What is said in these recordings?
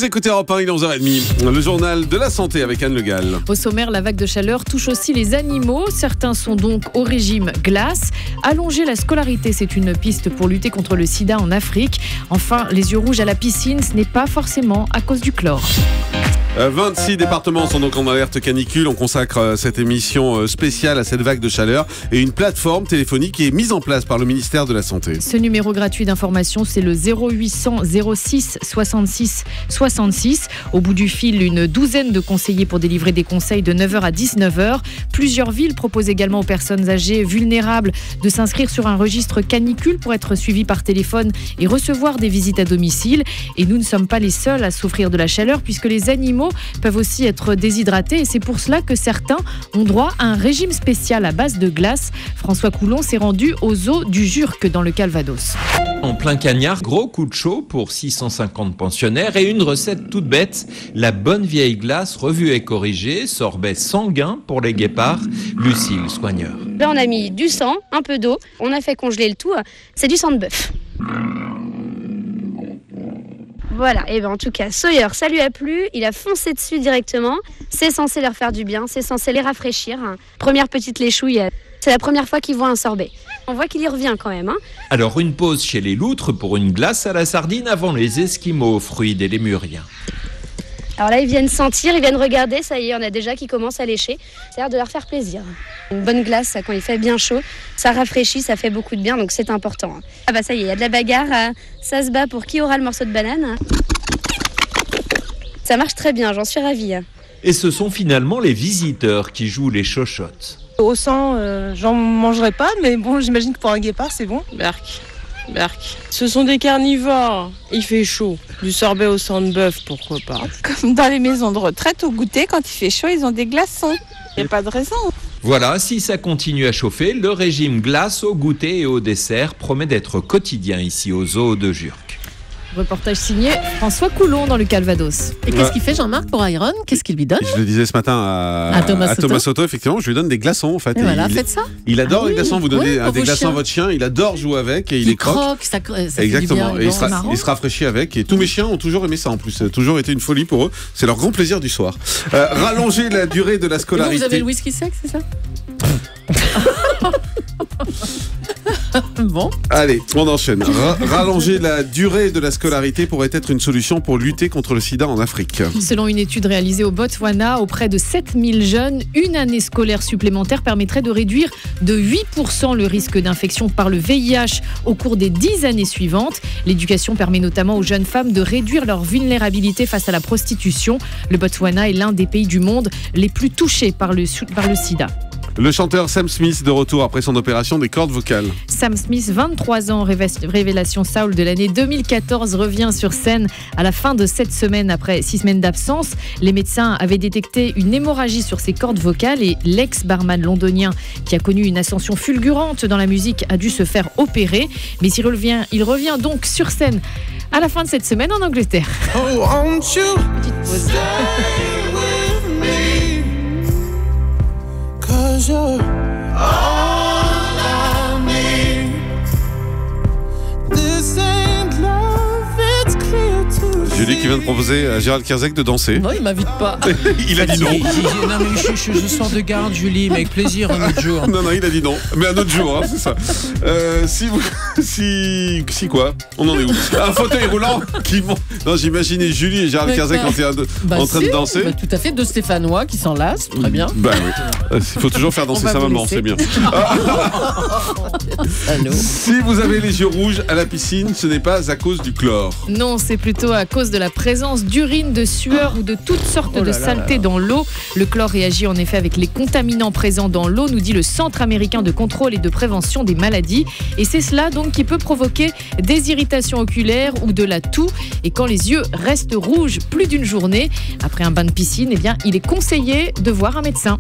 Vous écoutez Europe 1, il est 11h30. Le journal de la santé avec Anne Le Gall. Au sommaire, la vague de chaleur touche aussi les animaux. Certains sont donc au régime glace. Allonger la scolarité, c'est une piste pour lutter contre le sida en Afrique. Enfin, les yeux rouges à la piscine, ce n'est pas forcément à cause du chlore. 26 départements sont donc en alerte canicule. On consacre cette émission spéciale à cette vague de chaleur et une plateforme téléphonique est mise en place par le ministère de la Santé. Ce numéro gratuit d'information, c'est le 0800 06 66 66. Au bout du fil, une douzaine de conseillers pour délivrer des conseils de 9h à 19h. Plusieurs villes proposent également aux personnes âgées vulnérables de s'inscrire sur un registre canicule pour être suivies par téléphone et recevoir des visites à domicile. Et nous ne sommes pas les seuls à souffrir de la chaleur puisque les animaux peuvent aussi être déshydratés et c'est pour cela que certains ont droit à un régime spécial à base de glace. François Coulon s'est rendu aux zoo du Jurc dans le Calvados. En plein cagnard, gros coup de chaud pour 650 pensionnaires et une recette toute bête, la bonne vieille glace revue et corrigée, sorbet sanguin pour les guépards. Lucille, soigneur. Là on a mis du sang, un peu d'eau, on a fait congeler le tout, c'est du sang de bœuf. Voilà, et bien en tout cas, Sawyer, ça lui a plu, il a foncé dessus directement, c'est censé leur faire du bien, c'est censé les rafraîchir. Première petite léchouille, c'est la première fois qu'il voit un sorbet. On voit qu'il y revient quand même. Alors une pause chez les loutres pour une glace à la sardine avant les esquimaux, fruits des lémuriens. Alors là, ils viennent sentir, ils viennent regarder, ça y est, on a déjà qui commencent à lécher. Ça a l'air de leur faire plaisir. Une bonne glace, quand il fait bien chaud, ça rafraîchit, ça fait beaucoup de bien, donc c'est important. Ah bah ça y est, il y a de la bagarre, ça se bat pour qui aura le morceau de banane. Ça marche très bien, j'en suis ravie. Et ce sont finalement les visiteurs qui jouent les chochottes. Au sang, j'en mangerai pas, mais bon, j'imagine que pour un guépard, c'est bon. Berk. Ce sont des carnivores, il fait chaud. Du sorbet au sang de bœuf, pourquoi pas. Comme dans les maisons de retraite, au goûter, quand il fait chaud, ils ont des glaçons. Il n'y a pas de raison. Voilà, si ça continue à chauffer, le régime glace au goûter et au dessert promet d'être quotidien ici au zoo de Jurc. Reportage signé François Coulon dans le Calvados. Et qu'est-ce qu'il fait Jean-Marc pour Iron? Qu'est-ce qu'il lui donne? Je le disais ce matin à Thomas Soto, effectivement, je lui donne des glaçons en fait. Et voilà, faites ça. Il adore les glaçons, vous donnez des glaçons à votre chien, il adore jouer avec et il les croque. Ça Exactement, fait du bien, et il se rafraîchit avec et tous mes chiens ont toujours aimé ça en plus, ça a toujours été une folie pour eux, c'est leur grand plaisir du soir. Rallonger la durée de la scolarité. Vous avez le whisky sec, c'est ça? Bon. Allez, on enchaîne. Rallonger la durée de la scolarité pourrait être une solution pour lutter contre le sida en Afrique. Selon une étude réalisée au Botswana auprès de 7000 jeunes, une année scolaire supplémentaire permettrait de réduire de 8% le risque d'infection par le VIH au cours des 10 années suivantes. L'éducation permet notamment aux jeunes femmes de réduire leur vulnérabilité face à la prostitution. Le Botswana est l'un des pays du monde les plus touchés par le sida. Le chanteur Sam Smith de retour après son opération des cordes vocales. Sam Smith, 23 ans, révélation soul de l'année 2014, revient sur scène à la fin de cette semaine après 6 semaines d'absence. Les médecins avaient détecté une hémorragie sur ses cordes vocales et l'ex-barman londonien qui a connu une ascension fulgurante dans la musique a dû se faire opérer. Mais il revient donc sur scène à la fin de cette semaine en Angleterre. Oh, won't you stay with me? 'Cause you're all I need. This ain't love, it's clear to Julie qui vient de proposer à Gérald Kierzek de danser. Non, il m'invite pas. Il a dit non. Non mais je sors de garde Julie, mais avec plaisir un autre jour. Non, il a dit non. Mais un autre jour, c'est ça. Si quoi? On en est où? Un fauteuil roulant qui monte. Non, j'imaginais Julie et Gérald Kierzek en train de danser. Tout à fait, deux Stéphanois qui s'enlacent, très bien. Bah oui. Il faut toujours faire danser sa maman, c'est bien. Si vous avez les yeux rouges à la piscine, ce n'est pas à cause du chlore. Non, c'est plutôt à cause de la présence d'urine, de sueur ou de toutes sortes de saletés dans l'eau. Le chlore réagit en effet avec les contaminants présents dans l'eau, nous dit le Centre américain de contrôle et de prévention des maladies. Et c'est cela donc qui peut provoquer des irritations oculaires ou de la toux. Et quand les yeux restent rouges plus d'une journée, après un bain de piscine, il est conseillé de voir un médecin.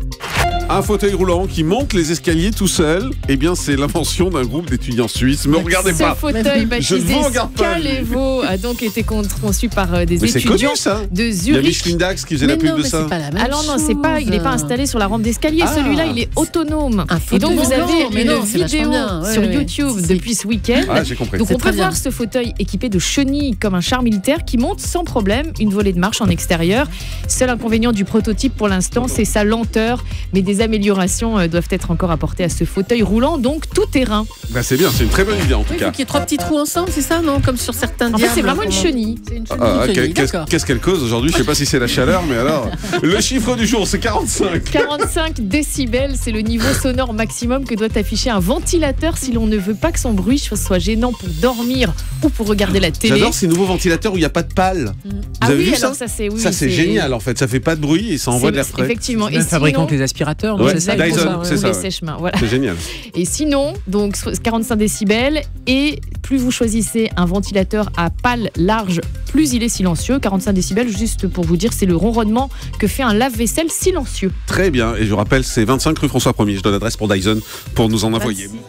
Un fauteuil roulant qui monte les escaliers tout seul, eh bien c'est l'invention d'un groupe d'étudiants suisses. Me regardez Ce pas. fauteuil Je baptisé ne vous regarde pas. Scalevo a donc été conçu par des Mais c'est étudiants connu ça. de Il y a Zurich. Micheline Dax qui faisait la Mais pub non, de mais ça. c'est pas la même Alors non, c'est pas, il n'est pas installé sur la rampe d'escalier. Ah. Celui-là, il est autonome. Un Et donc fauteuil vous roulant, avez mais une non, c'est vachement vidéo bien. Ouais, sur ouais. YouTube depuis ce week-end. Ah, j'ai compris. Donc C'est on peut très bien. voir ce fauteuil équipé de chenilles comme un char militaire qui monte sans problème une volée de marche en extérieur. Seul inconvénient du prototype pour l'instant, c'est sa lenteur. Mais des améliorations doivent être encore apportées à ce fauteuil roulant, donc tout terrain. Bah, c'est bien, c'est une très bonne idée en tout Oui, il faut cas. qu'il y ait 3 petits trous ensemble, c'est ça, non? Comme sur certains En fait, diables. c'est vraiment une comment- chenille. C'est une Ah, chenille, d'accord. qu'est-ce qu'elle cause aujourd'hui? Je sais pas si c'est la chaleur, mais alors. Le chiffre du jour, c'est 45. 45 décibels, c'est le niveau sonore maximum que doit afficher un ventilateur si l'on ne veut pas que son bruit soit gênant pour dormir ou pour regarder la télé. J'adore ces nouveaux ventilateurs où il n'y a pas de pale. Vous Ah avez oui, vu alors ça? ça c'est oui, Ça c'est génial en fait, ça fait pas de bruit et ça envoie de l'air frais. Effectivement. C'est le fabricant que les aspirateurs, non? Ouais, C'est ça, Dyson, ils font ça, c'est ou ça, les ouais. sèche-mains, voilà. C'est génial. Et sinon, donc 45 décibels et plus vous choisissez un ventilateur à pale large, plus il est silencieux. 45 décibels, juste pour vous dire, c'est le ronronnement que fait un lave-vaisselle silencieux. Très bien, et je vous rappelle, c'est 25 rue François 1er. Je donne l'adresse pour Dyson pour nous en envoyer. Merci.